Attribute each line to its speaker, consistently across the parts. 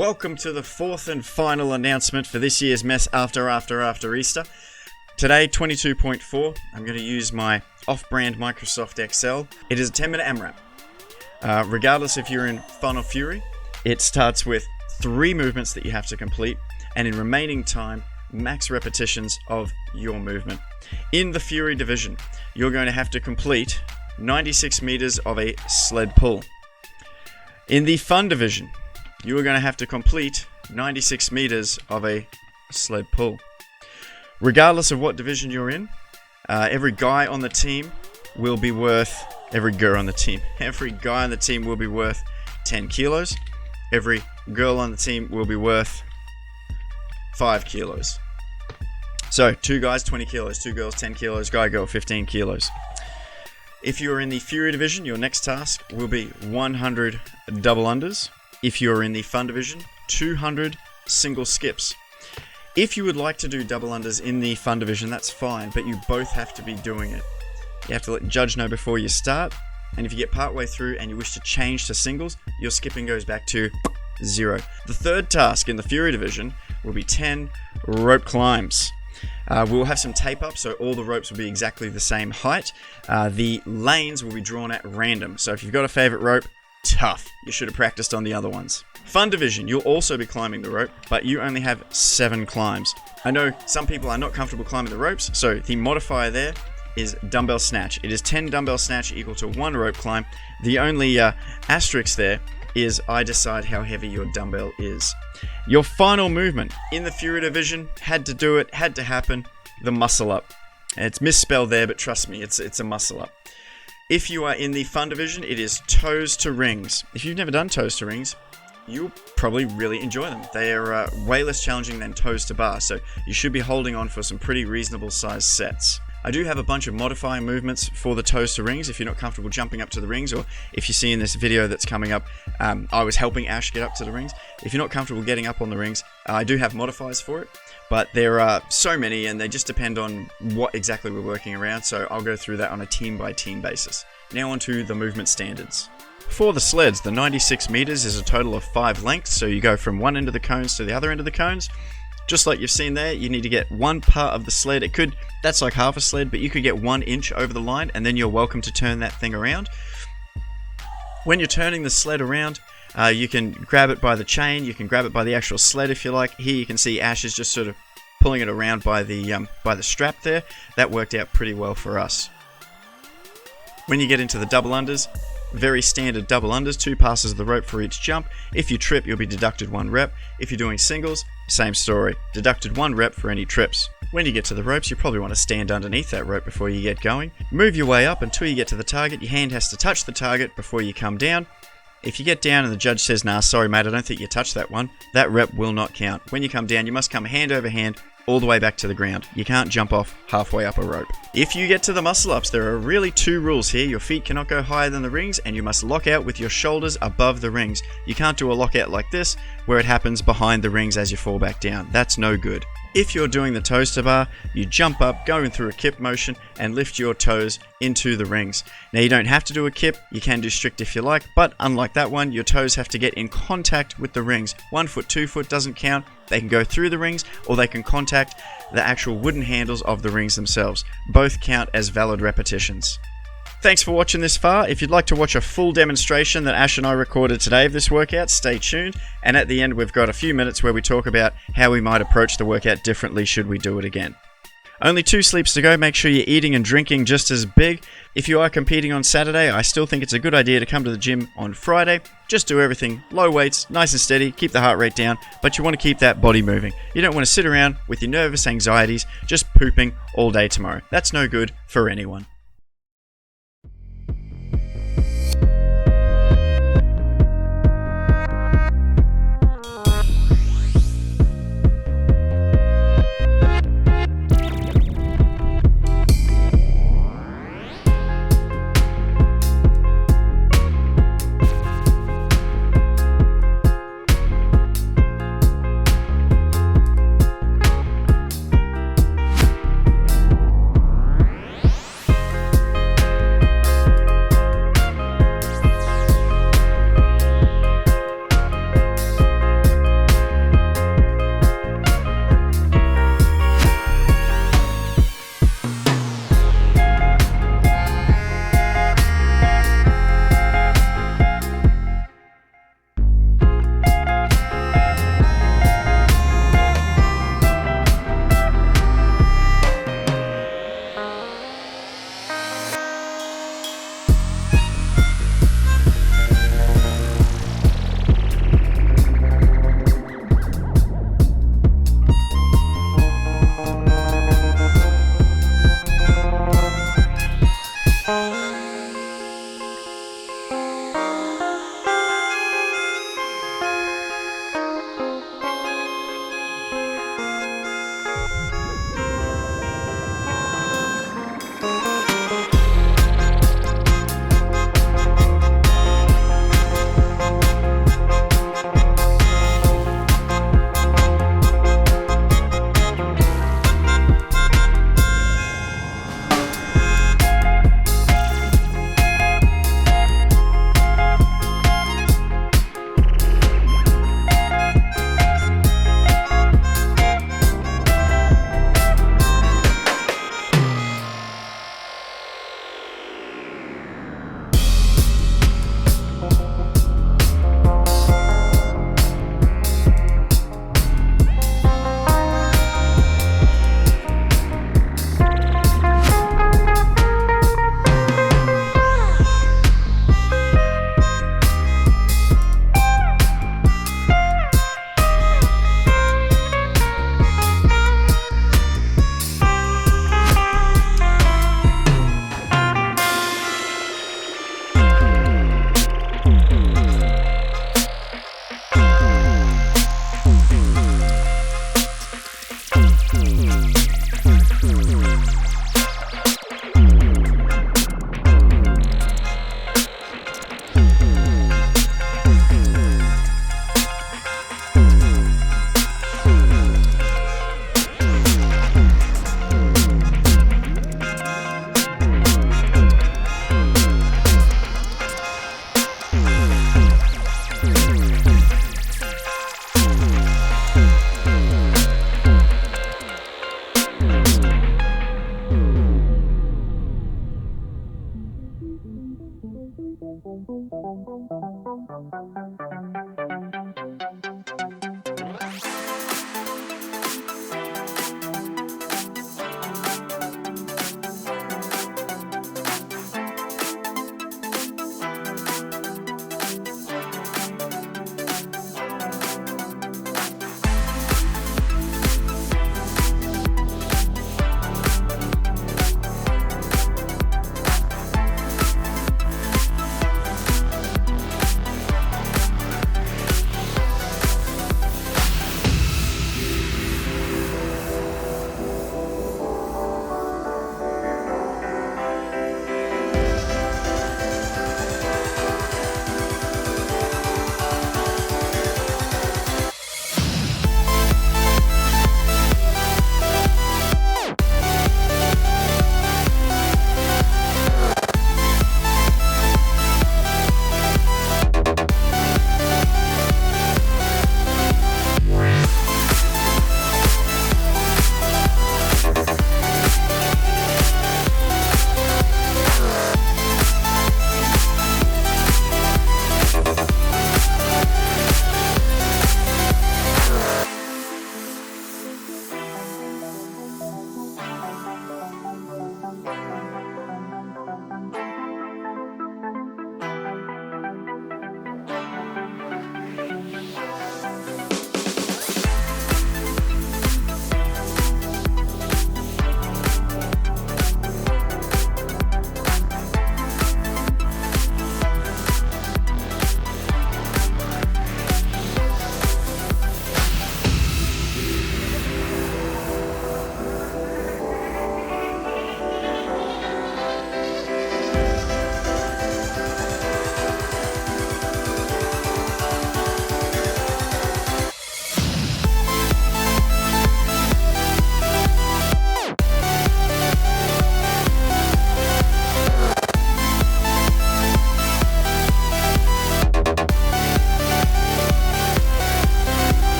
Speaker 1: Welcome to the fourth and final announcement for this year's mess after Easter. Today, 22.4, I'm going to use my off-brand Microsoft Excel. It is a 10-minute AMRAP. Regardless if you're in Fun or Fury, it starts with 3 movements that you have to complete, and in remaining time, max repetitions of your movement. In the Fury division, you're going to have to complete 96 meters of a sled pull. In the Fun division, you are going to have to complete 96 meters of a sled pull. Regardless of what division you're in, every guy on the team will be worth, every guy on the team will be worth 10 kilos. Every girl on the team will be worth 5 kilos. So 2 guys, 20 kilos, 2 girls, 10 kilos, guy, girl, 15 kilos. If you're in the Fury division, your next task will be 100 double unders. If you're in the Fun division, 200 single skips. If you would like to do double unders in the Fun division, that's fine, but you both have to be doing it. You have to let the judge know before you start, and if you get partway through and you wish to change to singles, your skipping goes back to 0. The third task in the Fury division will be 10 rope climbs. We'll have some tape up, so all the ropes will be exactly the same height. The lanes will be drawn at random, so if you've got a favorite rope, tough. You should have practiced on the other ones. Fun division, you'll also be climbing the rope, but you only have 7 climbs. I know some people are not comfortable climbing the ropes, so the modifier there is dumbbell snatch. It is 10 dumbbell snatch equal to 1 rope climb. The only asterisk there is I decide how heavy your dumbbell is. Your final movement in the Fury division, had to do it, had to happen, the muscle up. It's misspelled there, but trust me, it's a muscle up. If you are in the Fun division, it is toes to rings. If you've never done toes to rings, you'll probably really enjoy them. They are way less challenging than toes to bar, so you should be holding on for some pretty reasonable sized sets. I do have a bunch of modifying movements for the toes to rings if you're not comfortable jumping up to the rings, or if you see in this video that's coming up, I was helping Ash get up to the rings. If you're not comfortable getting up on the rings, I do have modifiers for it, but there are so many and they just depend on what exactly we're working around, so I'll go through that on a team by team basis. Now onto the movement standards. For the sleds, the 96 meters is a total of 5 lengths, so you go from one end of the cones to the other end of the cones. Just like you've seen there, you need to get one part of the sled. That's like half a sled, but you could get 1 inch over the line, and then you're welcome to turn that thing around. When you're turning the sled around, you can grab it by the chain, you can grab it by the actual sled if you like. Here you can see Ash is just sort of pulling it around by the strap there. That worked out pretty well for us. When you get into the double unders, very standard double unders, 2 passes of the rope for each jump. If you trip, you'll be deducted 1 rep. If you're doing singles, same story, deducted 1 rep for any trips. When you get to the ropes, you probably want to stand underneath that rope before you get going. Move your way up until you get to the target. Your hand has to touch the target before you come down. If you get down and the judge says, nah, sorry mate, I don't think you touched that one, that rep will not count. When you come down, you must come hand over hand all the way back to the ground. You can't jump off halfway up a rope. If you get to the muscle ups, there are really 2 rules here. Your feet cannot go higher than the rings, and you must lock out with your shoulders above the rings. You can't do a lockout like this, where it happens behind the rings as you fall back down. That's no good. If you're doing the toes to bar, you jump up, going through a kip motion, and lift your toes into the rings. Now you don't have to do a kip, you can do strict if you like, but unlike that one, your toes have to get in contact with the rings. 1 foot, 2 foot doesn't count. They can go through the rings, or they can contact the actual wooden handles of the rings themselves. Both count as valid repetitions. Thanks for watching this far. If you'd like to watch a full demonstration that Ash and I recorded today of this workout, stay tuned. And at the end, we've got a few minutes where we talk about how we might approach the workout differently should we do it again. Only 2 sleeps to go. Make sure you're eating and drinking just as big. If you are competing on Saturday, I still think it's a good idea to come to the gym on Friday. Just do everything low weights, nice and steady, keep the heart rate down, but you want to keep that body moving. You don't want to sit around with your nervous anxieties just pooping all day tomorrow. That's no good for anyone.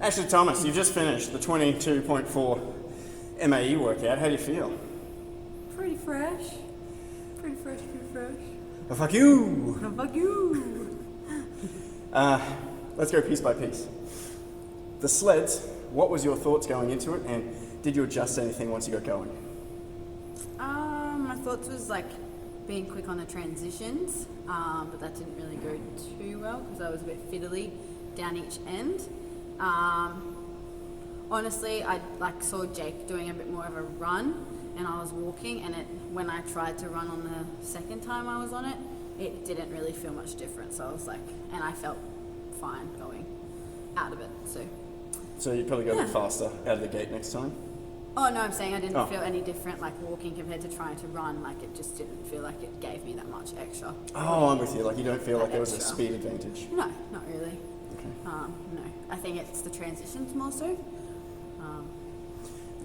Speaker 1: Actually, Thomas, you've just finished the 22.4 MAE workout. How do you feel?
Speaker 2: Pretty fresh. Pretty fresh.
Speaker 1: Oh, fuck you!
Speaker 2: Oh, fuck you!
Speaker 1: Let's go piece by piece. The sleds, what was your thoughts going into it, and did you adjust anything once you got going?
Speaker 2: My thoughts was like being quick on the transitions, but that didn't really go too well because I was a bit fiddly down each end. Honestly, I saw Jake doing a bit more of a run, and I was walking, and when I tried to run on the second time I was on it, it didn't really feel much different. So I was like, and I felt fine going out of it.
Speaker 1: So you probably go a bit faster out of the gate next time?
Speaker 2: Oh no, I'm saying I didn't feel any different like walking compared to trying to run. Like it just didn't feel like it gave me that much extra.
Speaker 1: Oh, I'm with you. Like you don't feel like there was a speed advantage?
Speaker 2: No, not really.
Speaker 1: Okay.
Speaker 2: No, I think it's the transitions more so.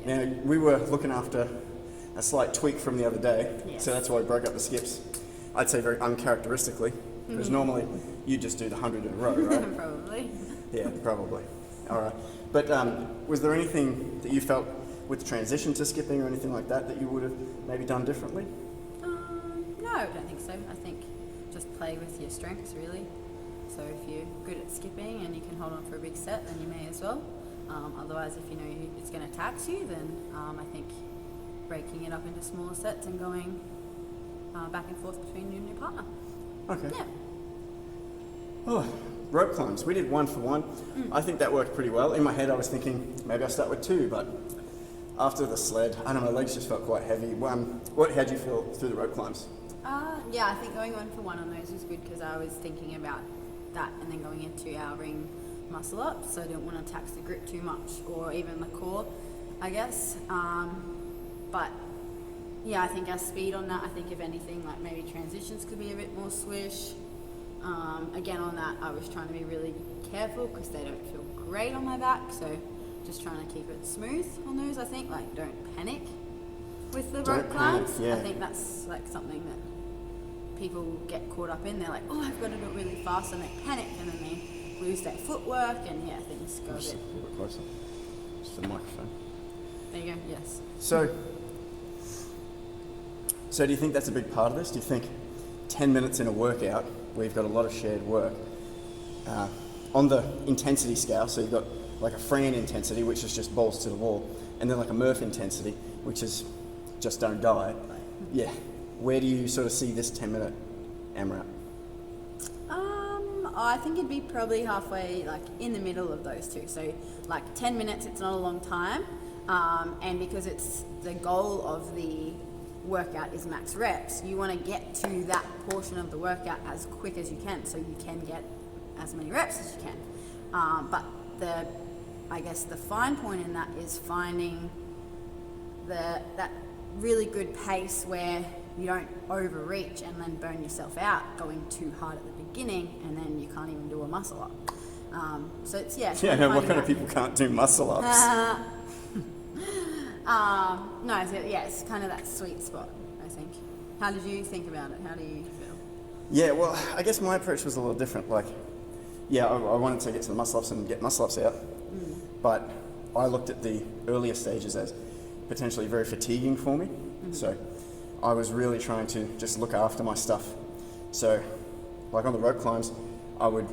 Speaker 3: Now, we were looking after a slight tweak from the other day,
Speaker 2: Yes.
Speaker 3: so that's why we broke up the skips. I'd say very uncharacteristically, because normally you just do the 100 in a row, right?
Speaker 2: Probably.
Speaker 3: Yeah, probably. All right. But was there anything that you felt with the transition to skipping or anything like that that you would have maybe done differently?
Speaker 2: No, I don't think so. I think just play with your strengths, really. So if you're good at skipping and you can hold on for a big set, then you may as well. Otherwise, if you know it's going to tax you, then I think breaking it up into smaller sets and going back and forth between you and your partner.
Speaker 3: Okay.
Speaker 2: Yeah.
Speaker 3: Oh, rope climbs. We did 1 for 1. I think that worked pretty well. In my head, I was thinking maybe I'll start with 2, but after the sled, I don't know, my legs just felt quite heavy. How'd you feel through the rope climbs?
Speaker 2: Yeah, I think going 1 for 1 on those was good because I was thinking about that and then going into our ring muscle up, so I didn't want to tax the grip too much or even the core, I guess. But yeah, I think our speed on that, I think if anything, like maybe transitions could be a bit more swish. Again, on that, I was trying to be really careful because they don't feel great on my back, so just trying to keep it smooth on those, I think. Like, don't panic with the rope climbs.
Speaker 3: Yeah.
Speaker 2: I think that's like something that people get caught up in. They're like, oh, I've got to do it really fast, and they panic, and then they lose their footwork, and yeah, things go a
Speaker 3: Just
Speaker 2: bit.
Speaker 3: a little bit closer. Just to the microphone.
Speaker 2: There you go, yes.
Speaker 3: So do you think that's a big part of this? Do you think 10 minutes in a workout where you've got a lot of shared work, on the intensity scale, so you've got like a Fran intensity, which is just balls to the wall, and then like a Murph intensity, which is just don't die. Yeah. Where do you sort of see this 10-minute AMRAP?
Speaker 2: I think it'd be probably halfway, like in the middle of those two. So, like 10 minutes, it's not a long time, and because it's the goal of the workout is max reps, you want to get to that portion of the workout as quick as you can, so you can get as many reps as you can. But I guess the fine point in that is finding that really good pace where you don't overreach and then burn yourself out going too hard at the beginning, and then you can't even do a muscle up. So it's
Speaker 3: Yeah, no, what kind of people can't do muscle ups?
Speaker 2: No, so yeah, it's kind of that sweet spot, I think. How did you think about it? How do you feel?
Speaker 3: Yeah, well, I guess my approach was a little different. Like, yeah, I wanted to get to the muscle ups and get muscle ups out, but I looked at the earlier stages as potentially very fatiguing for me. So I was really trying to just look after my stuff. So, like on the rope climbs, I would,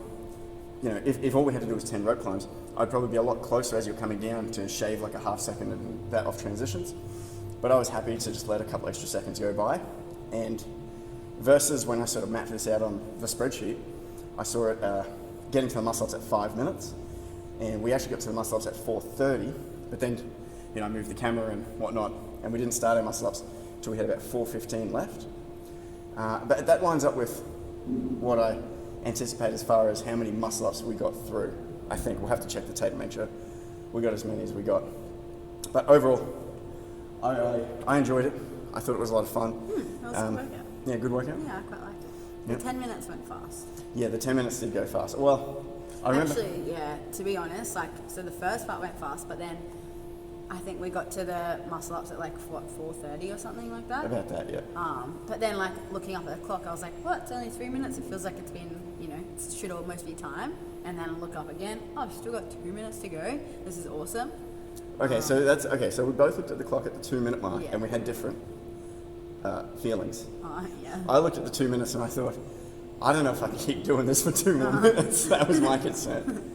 Speaker 3: if all we had to do was 10 rope climbs, I'd probably be a lot closer as you're coming down to shave like a half second and that off transitions. But I was happy to just let a couple extra seconds go by. And versus when I sort of mapped this out on the spreadsheet, I saw it getting to the muscle ups at 5 minutes. And we actually got to the muscle ups at 4:30, but then, I moved the camera and whatnot, and we didn't start our muscle ups until we had about 4:15 left. But that lines up with what I anticipate as far as how many muscle ups we got through. I think we'll have to check the tape and make sure we got as many as we got. But overall, I enjoyed it. I thought it was a lot of fun.
Speaker 2: That was a good workout.
Speaker 3: Yeah, good workout.
Speaker 2: Yeah, I quite liked it. The
Speaker 3: Yep.
Speaker 2: 10 minutes went fast.
Speaker 3: Yeah, the 10 minutes did go fast. Well, I remember.
Speaker 2: Actually, yeah, to be honest, so the first part went fast, but then I think we got to the muscle ups at 4:30 or something like that.
Speaker 3: About that, yeah.
Speaker 2: But then looking up at the clock, I was like, what, it's only 3 minutes? It feels like it's been, it should almost be time. And then I look up again, oh, I've still got 2 minutes to go. This is awesome.
Speaker 3: Okay, so we both looked at the clock at the 2 minute mark,
Speaker 2: Yeah.
Speaker 3: and we had different feelings.
Speaker 2: Yeah.
Speaker 3: I looked at the 2 minutes and I thought, I don't know if I can keep doing this for 2 more minutes. That was my concern.